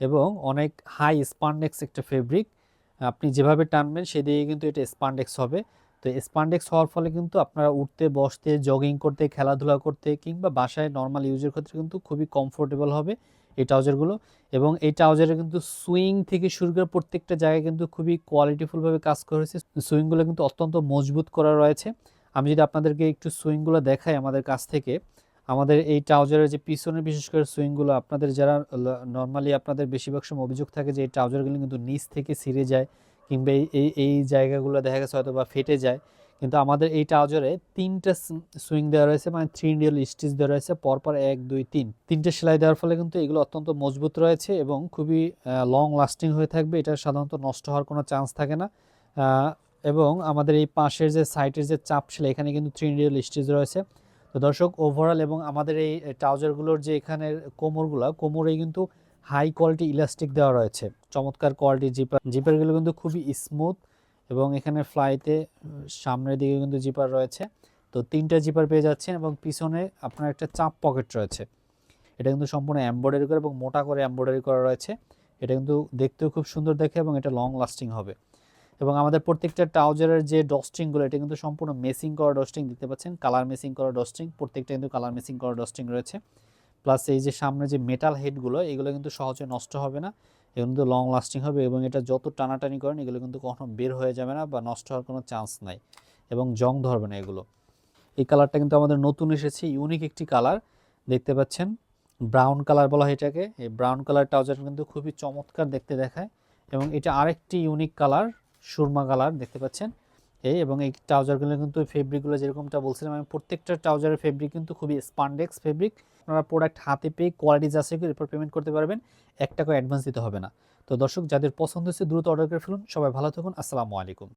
এবং অনেক high spandex একটা ফেব্রিক। আপনি যেভাবে টানবেন সেদিকে কিন্তু এটা স্পান্ডেক্স হবে। তো স্পান্ডেক্স হওয়ার ফলে কিন্তু আপনারা উঠতে বসতে জগিং করতে খেলাধুলা করতে কিংবা বাসায় নর্মাল ইউজের ক্ষেত্রে কিন্তু খুবই কমফোর্টেবল হবে এই ট্রাউজারগুলো। এবং এই ট্রাউজারে কিন্তু সুইং থেকে শুরু করে প্রত্যেকটা জায়গায় কিন্তু খুবই কোয়ালিটিফুলভাবে কাজ করেছে। সুইংগুলো কিন্তু অত্যন্ত মজবুত করা রয়েছে। আমি যদি আপনাদেরকে একটু সুইংগুলো দেখাই আমাদের কাছ থেকে, আমাদের এই ট্রাউজারের যে পিছনের বিশেষ করে সুইংগুলো, আপনাদের যারা নর্মালি আপনাদের বেশিরভাগ সময় অভিযোগ থাকে যে এই ট্রাউজারগুলো কিন্তু নিচ থেকে ছিঁড়ে যায় কিংবা এই জায়গাগুলো দেখা গেছে হয়তো বা ফেটে যায়, কিন্তু আমাদের এই ট্রাউজারে তিনটা সুইং দেওয়া রয়েছে, মানে 3 ইন্ডিয়াল স্টিচ দেওয়া রয়েছে পরপর 1 2 3 তিনটে সেলাই দেওয়ার ফলে কিন্তু এগুলো অত্যন্ত মজবুত রয়েছে এবং খুবই লং লাস্টিং হয়ে থাকবে। এটা সাধারণত নষ্ট হওয়ার কোনো চান্স থাকে না। এবং আমাদের এই পাশের যে সাইডের যে চাপ সেলাই এখানে কিন্তু 3 ইন্ডিয়াল স্টিচ রয়েছে। তো দর্শক ওভারঅল এবং আমাদের এই ট্রাউজারগুলোর যে এখানের কোমরেই কিন্তু হাই কোয়ালিটি ইলাস্টিক দেওয়া রয়েছে, চমৎকার কোয়ালিটি জিপারগুলো কিন্তু খুবই স্মুথ এবং এখানে ফ্লাইতে সামনের দিকে কিন্তু জিপার রয়েছে। তো তিনটা জিপার পেয়ে যাচ্ছেন এবং পিছনে আপনার একটা চাপ পকেট রয়েছে। এটা কিন্তু সম্পূর্ণ এমব্রয়ডারি করে এবং মোটা করে এমব্রয়ডারি করা রয়েছে। এটা কিন্তু দেখতেও খুব সুন্দর দেখে এবং এটা লং লাস্টিং হবে। এবং আমাদের প্রত্যেকটা ট্রাউজারের যে ডস্টিংগুলো এটা কিন্তু সম্পূর্ণ মেসিং করা ডস্টিং দেখতে পাচ্ছেন, কালার মেসিং করা ডস্টিং, প্রত্যেকটা কিন্তু কালার মেসিং করা ডস্টিং রয়েছে। প্লাস এই যে সামনে যে মেটাল হেডগুলো এগুলো কিন্তু সহজে নষ্ট হবে না, এগুলো কিন্তু লং লাস্টিং হবে এবং এটা যত টানাটানি করেন এগুলো কিন্তু কখনো বের হয়ে যাবে না বা নষ্ট হওয়ার কোনো চান্স নাই এবং জং ধরবে না এগুলো। এই কালারটা কিন্তু আমাদের নতুন এসেছে, ইউনিক একটি কালার দেখতে পাচ্ছেন, ব্রাউন কালার বলা হয় এটাকে। এই ব্রাউন কালার ট্রাউজার কিন্তু খুবই চমৎকার দেখতে দেখায় এবং এটা আরেকটি ইউনিক কালার সুরমা কালার দেখতে পাচ্ছেন। এবং এই ট্রাউজারগুলো কিন্তু ফেব্রিকগুলো যেরকমটা বলছিলাম আমি, প্রত্যেকটা ট্রাউজারের ফেব্রিক কিন্তু খুবই স্পান্ডেক্স ফেব্রিক। আপনারা প্রোডাক্ট হাতে পেয়ে কোয়ালিটি যাচাই করে এরপর পেমেন্ট করতে পারবেন, 1 টাকা অ্যাডভান্স দিতে হবে না। তো দর্শক যাদের পছন্দ হচ্ছে দ্রুত অর্ডার করে ফেলুন। সবাই ভালো থাকুন, আসসালামু আলাইকুম।